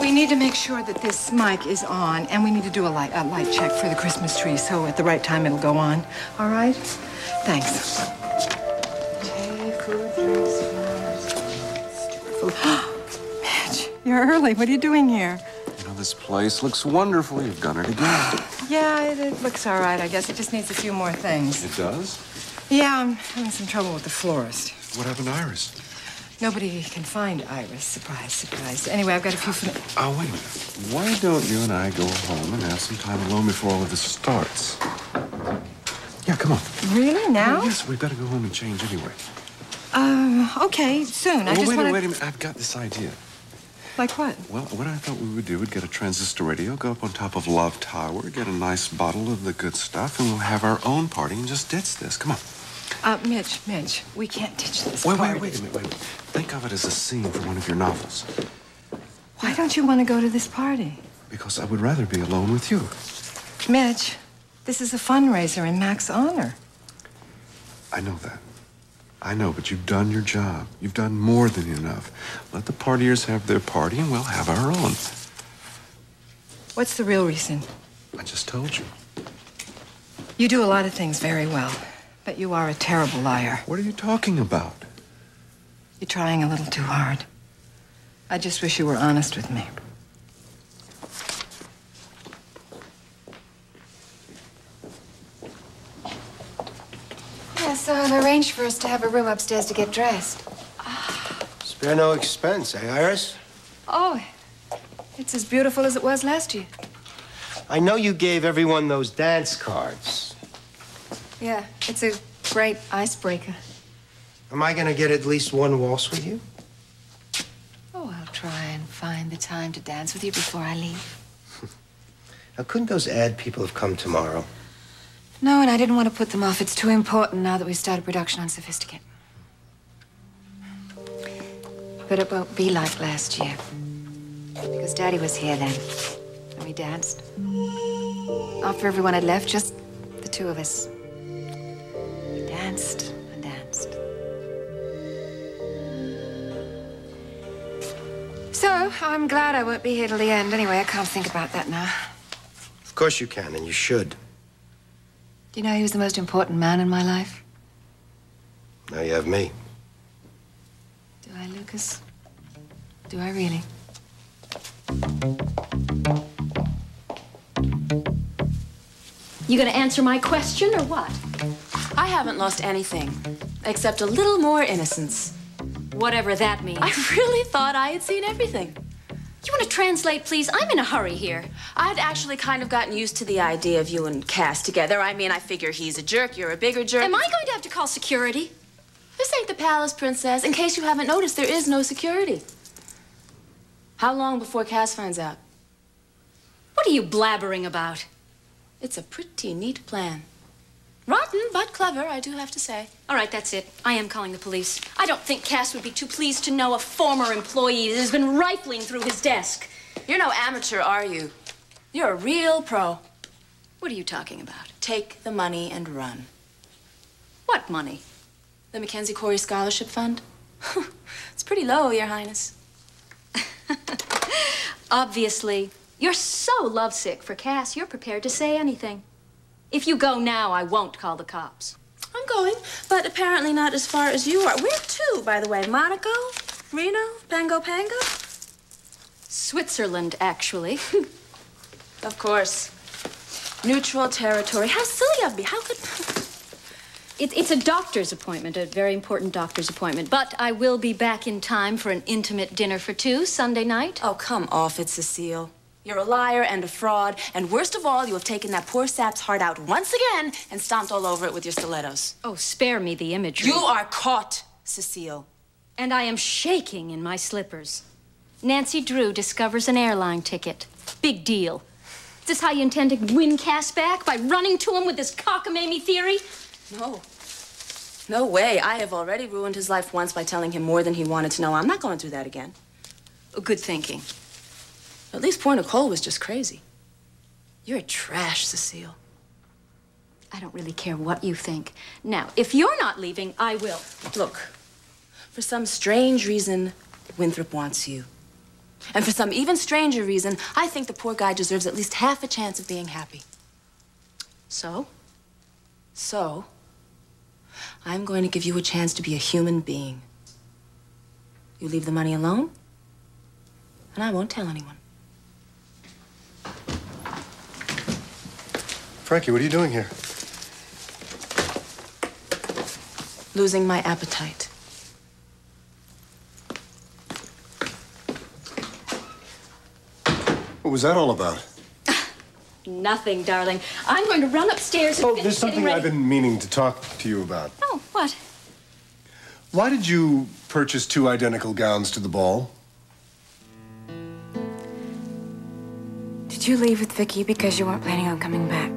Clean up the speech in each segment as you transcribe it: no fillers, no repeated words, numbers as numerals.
we need to make sure that this mic is on, and we need to do a light check for the Christmas tree, so at the right time it'll go on. All right? Thanks. Tea, food, drinks, flowers, food. Mitch, you're early. What are you doing here? You know, this place looks wonderful. You've done it again. Yeah, it looks all right, I guess. It just needs a few more things. It does? Yeah, I'm having some trouble with the florist. What happened to Iris? Nobody can find Iris. Surprise, surprise. Anyway, I've got a few... Oh, wait a minute. Why don't you and I go home and have some time alone before all of this starts? Yeah, come on. Really? Now? Oh, yes, we've got to go home and change anyway. Okay, soon. Well, wait a minute. I've got this idea. Like what? Well, what I thought we would do, we'd get a transistor radio, go up on top of Love Tower, get a nice bottle of the good stuff, and we'll have our own party and just ditch this. Come on. Mitch, we can't ditch this Wait party. a minute. Think of it as a scene from one of your novels. Why don't you want to go to this party? Because I would rather be alone with you. Mitch, this is a fundraiser in Mac's honor. I know that. I know, but you've done your job. You've done more than enough. Let the partiers have their party, and we'll have our own. What's the real reason? I just told you. You do a lot of things very well, but you are a terrible liar. What are you talking about? You're trying a little too hard. I just wish you were honest with me. Yeah, so I've arranged for us to have a room upstairs to get dressed. Spare no expense, eh, Iris? Oh, it's as beautiful as it was last year. I know you gave everyone those dance cards. Yeah, it's a great icebreaker. Am I gonna get at least one waltz with you? Oh, I'll try and find the time to dance with you before I leave. Now, couldn't those ad people have come tomorrow? No, and I didn't want to put them off. It's too important now that we've started production on Sophisticate. But it won't be like last year. Because Daddy was here then, and we danced. After everyone had left, just the two of us. We danced and danced. So, I'm glad I won't be here till the end. Anyway, I can't think about that now. Of course you can, and you should. Do you know he was the most important man in my life? Now you have me. Do I, Lucas? Do I really? You gonna answer my question or what? I haven't lost anything, except a little more innocence. Whatever that means. I really thought I had seen everything. You wanna translate, please? I'm in a hurry here. I'd actually kind of gotten used to the idea of you and Cass together. I mean, I figure he's a jerk, you're a bigger jerk. Am I going to have to call security? This ain't the palace, Princess. In case you haven't noticed, there is no security. How long before Cass finds out? What are you blabbering about? It's a pretty neat plan. Rotten, but clever, I do have to say. All right, that's it. I am calling the police. I don't think Cass would be too pleased to know a former employee has been rifling through his desk. You're no amateur, are you? You're a real pro. What are you talking about? Take the money and run. What money? The Mackenzie Corey Scholarship Fund. It's pretty low, Your Highness. Obviously, you're so lovesick for Cass, you're prepared to say anything. If you go now, I won't call the cops. I'm going, but apparently not as far as you are. Where to, by the way? Monaco? Reno? Pango Pango? Switzerland, actually. Of course. Neutral territory. How silly of me. How could... It's a doctor's appointment, a very important doctor's appointment. But I will be back in time for an intimate dinner for two Sunday night. Oh, come off it, Cecile. You're a liar and a fraud, and worst of all, you have taken that poor sap's heart out once again and stomped all over it with your stilettos. Oh, spare me the imagery. You are caught, Cecile. And I am shaking in my slippers. Nancy Drew discovers an airline ticket. Big deal. Is this how you intend to win Cass back? By running to him with this cockamamie theory? No. No way. I have already ruined his life once by telling him more than he wanted to know. I'm not going through that again. Oh, good thinking. At least poor Nicole was just crazy. You're trash, Cecile. I don't really care what you think. Now, if you're not leaving, I will. Look, for some strange reason, Winthrop wants you. And for some even stranger reason, I think the poor guy deserves at least half a chance of being happy. So, I'm going to give you a chance to be a human being. You leave the money alone, and I won't tell anyone. Frankie, what are you doing here? Losing my appetite. What was that all about? Nothing, darling. I'm going to run upstairs and Oh, finish there's something getting ready. I've been meaning to talk to you about. Oh, what? Why did you purchase 2 identical gowns to the ball? Did you leave with Vicky because you weren't planning on coming back?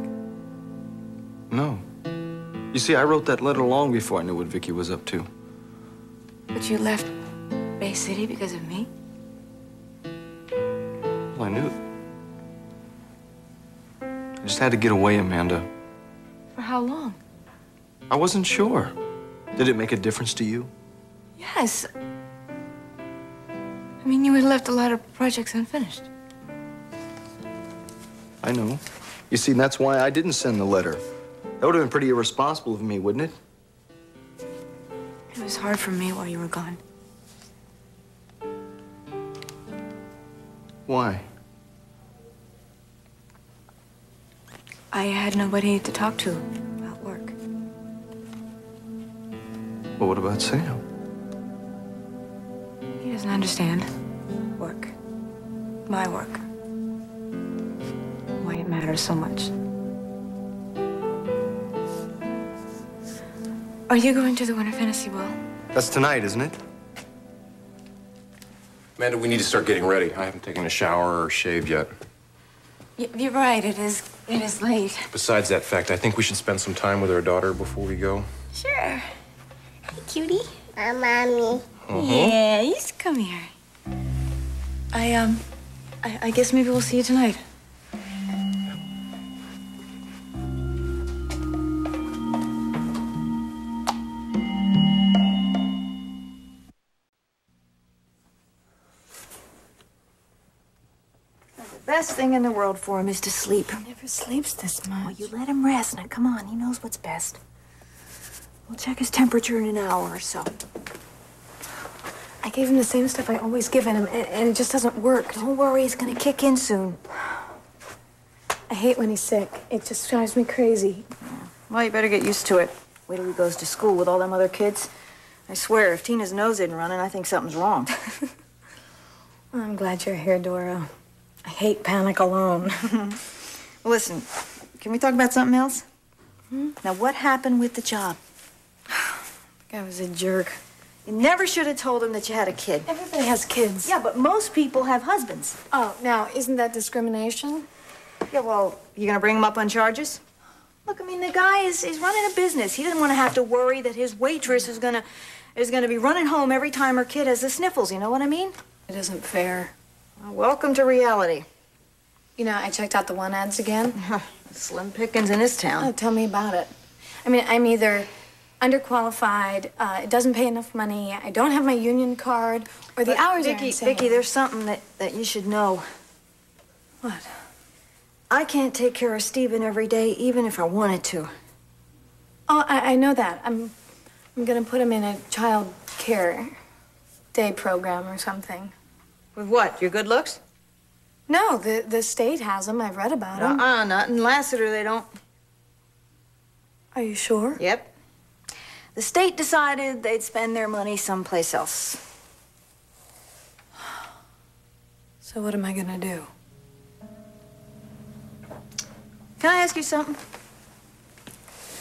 No. You see, I wrote that letter long before I knew what Vicky was up to. But you left Bay City because of me? Well, I knew it. I just had to get away, Amanda. For how long? I wasn't sure. Did it make a difference to you? Yes. I mean, you had left a lot of projects unfinished. I know. You see, that's why I didn't send the letter. That would have been pretty irresponsible of me, wouldn't it? It was hard for me while you were gone. Why? I had nobody to talk to about work. Well, what about Sam? He doesn't understand work. My work. Why it matters so much. Are you going to the Winter Fantasy Ball? That's tonight, isn't it? Amanda, we need to start getting ready. I haven't taken a shower or shaved yet. You're right, it is late. Besides that fact, I think we should spend some time with our daughter before we go. Sure. Hey, cutie. Mommy. Yeah, you just come here. I guess maybe we'll see you tonight. Best thing in the world for him is to sleep. He never sleeps this much. Well, you let him rest. Now, come on. He knows what's best. We'll check his temperature in an hour or so. I gave him the same stuff I always give him, and it just doesn't work. Don't worry, it's gonna kick in soon. I hate when he's sick. It just drives me crazy. Well, you better get used to it. Wait till he goes to school with all them other kids. I swear, if Tina's nose isn't running, I think something's wrong. Well, I'm glad you're here, Dora. I hate panic alone. Listen, can we talk about something else? Now, what happened with the job? The guy was a jerk. You never should have told him that you had a kid. Everybody has kids. Yeah, but most people have husbands. Oh, now, isn't that discrimination? Yeah, well, you gonna bring him up on charges? Look, I mean, the guy is running a business. He doesn't want to have to worry that his waitress is gonna be running home every time her kid has the sniffles. You know what I mean? It isn't fair. Well, welcome to reality. You know, I checked out the one ads again. Slim pickings in this town. Oh, tell me about it. I mean, I'm either underqualified, it doesn't pay enough money, I don't have my union card, or the hours are insane. Vicky, there's something that you should know. What? I can't take care of Stephen every day, even if I wanted to. Oh, I know that. I'm gonna put him in a child care day program or something. With what? Your good looks? No, the state has them. I've read about them. Not in Lassiter, they don't. Are you sure? Yep. The state decided they'd spend their money someplace else. So what am I gonna do? Can I ask you something?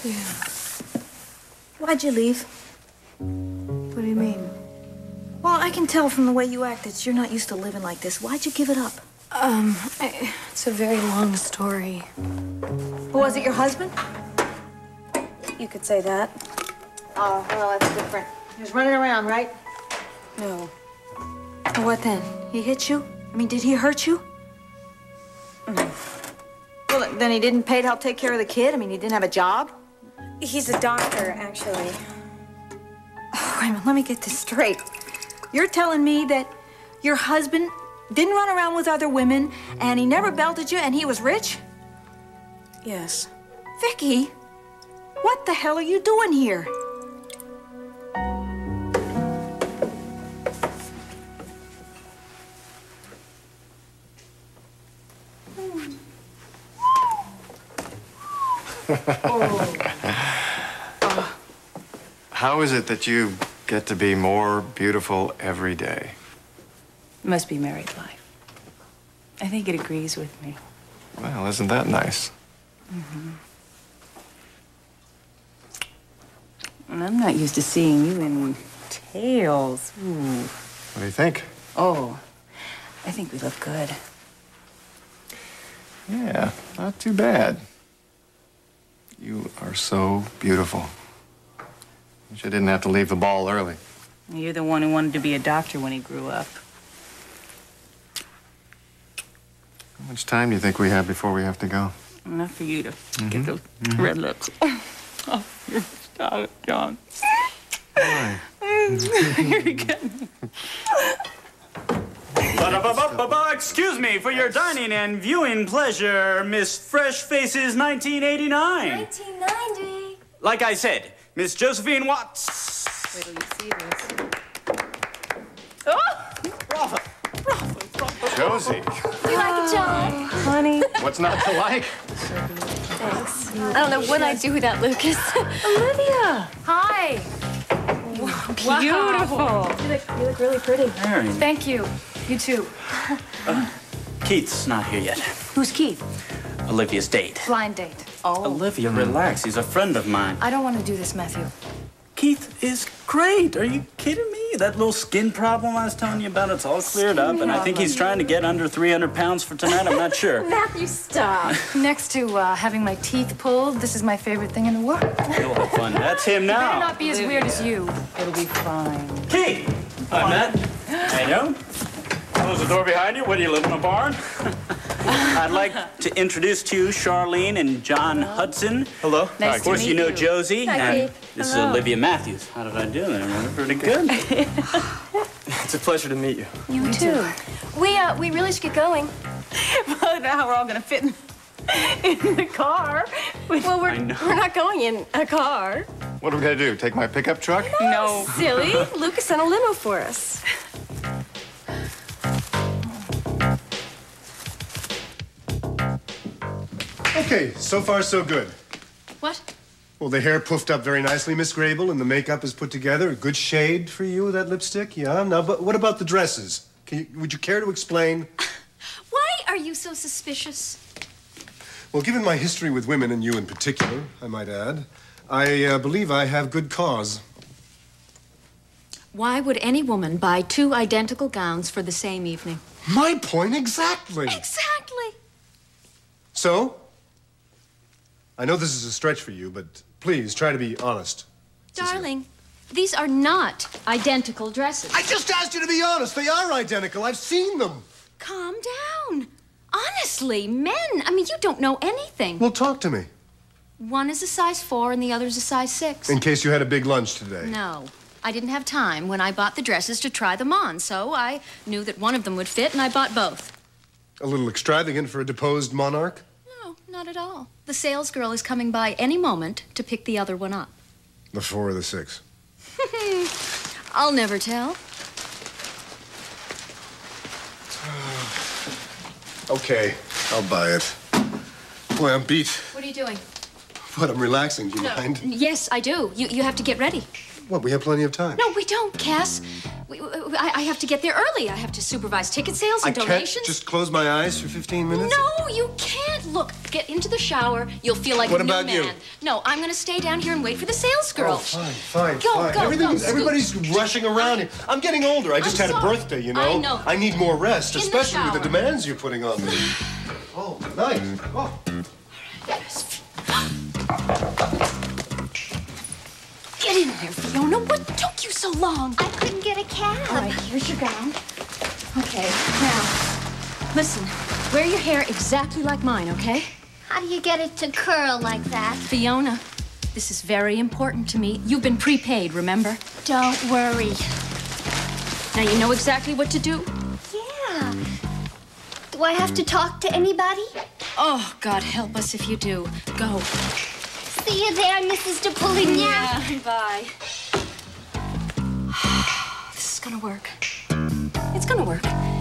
Yeah. Why'd you leave? What do you mean? Well, I can tell from the way you act that you're not used to living like this. Why'd you give it up? It's a very long story. Was it your husband? You could say that. Oh, well, that's different. He was running around, right? No. Well, what then? He hit you? I mean, did he hurt you? Well, then he didn't pay to help take care of the kid? I mean, he didn't have a job? He's a doctor, actually. Oh, wait a minute, let me get this straight. You're telling me that your husband Didn't run around with other women, and he never belted you, and he was rich? Yes. Vicky, what the hell are you doing here? How is it that you get to be more beautiful every day? Must be married life. I think it agrees with me. Well, isn't that nice? Mm-hmm. And I'm not used to seeing you in tails. Ooh. What do you think? Oh, I think we look good. Yeah, not too bad. You are so beautiful. Wish I didn't have to leave the ball early. You're the one who wanted to be a doctor when he grew up. How much time do you think we have before we have to go? Enough for you to get those red lips. Oh, stop it, John. Why? You're getting me. Excuse me for your dining and viewing pleasure, Miss Fresh Faces 1989. 1990. Like I said, Miss Josephine Watts. Wait till you see this. Bravo. Josie. You like it, John? Honey. What's not to like? Thanks. I don't know what I'd do without Lucas. Olivia. Hi. Beautiful. You look really pretty. Very. Thank you. You too. Keith's not here yet. Who's Keith? Olivia's date. Blind date. Oh. Olivia, relax. He's a friend of mine. I don't want to do this, Matthew. Keith is great. Are you kidding me? That little skin problem I was telling you about, it's all cleared up, and I think he's trying to get under 300 pounds for tonight. I'm not sure. Matthew, stop. Next to having my teeth pulled, this is my favorite thing in the world. You'll have fun. That's him Better now. not be as weird as you. It'll be fine. Keith! Hi, Matt. How you doing? Close the door behind you. What, do you live in a barn? I'd like to introduce to you Charlene and John Hudson. Hello. Nice Of course, to you meet know you. Josie. Hi, And Keith. this Hello. is Olivia Matthews. How did I do? I remember pretty good. It's a pleasure to meet you. You too. We really should get going. Well, now we're all gonna fit in the car. Well, we're not going in a car. What are we gonna do? Take my pickup truck? No. Silly. Lucas sent a limo for us. Okay, so far so good. What? Well, the hair puffed up very nicely, Miss Grable, and the makeup is put together. A good shade for you, that lipstick, yeah? Now, but what about the dresses? Would you care to explain? Why are you so suspicious? Well, given my history with women, and you in particular, I might add, I believe I have good cause. Why would any woman buy 2 identical gowns for the same evening? My point exactly. Exactly. So? I know this is a stretch for you, but please try to be honest. Darling, these are not identical dresses. I just asked you to be honest. They are identical. I've seen them. Calm down. Honestly, men, I mean, you don't know anything. Well, talk to me. One is a size 4 and the other is a size 6. In case you had a big lunch today. No. I didn't have time when I bought the dresses to try them on, so I knew that one of them would fit, and I bought both. A little extravagant for a deposed monarch? No, not at all. The salesgirl is coming by any moment to pick the other one up. The 4 or the 6? I'll never tell. Okay, I'll buy it. Boy, I'm beat. What are you doing? What, I'm relaxing. Do you mind? Yes, I do. You have to get ready. What, we have plenty of time. No, we don't, Cass. I have to get there early. I have to supervise ticket sales and I can't donations. just close my eyes for 15 minutes? No, you can't. Look, get into the shower. You'll feel like What a new about you? man. No, I'm going to stay down here and wait for the sales girl. Oh, fine. Go, Everything's, Scoot. everybody's rushing around here. I'm getting older. I just I'm had a sorry. birthday, you know? I know. I need more rest, In the especially with the shower. demands you're putting on me. Oh, nice. Oh. Get in there, Fiona. What took you so long? I couldn't get a cab. All right, here's your gown. Okay, now, listen. Wear your hair exactly like mine, okay? How do you get it to curl like that? Fiona, this is very important to me. You've been prepaid, remember? Don't worry. Now you know exactly what to do? Yeah. Do I have to talk to anybody? Oh, God help us if you do. Go. See you there, Mrs. de Poulignac. Yeah, bye. This is gonna work. It's gonna work.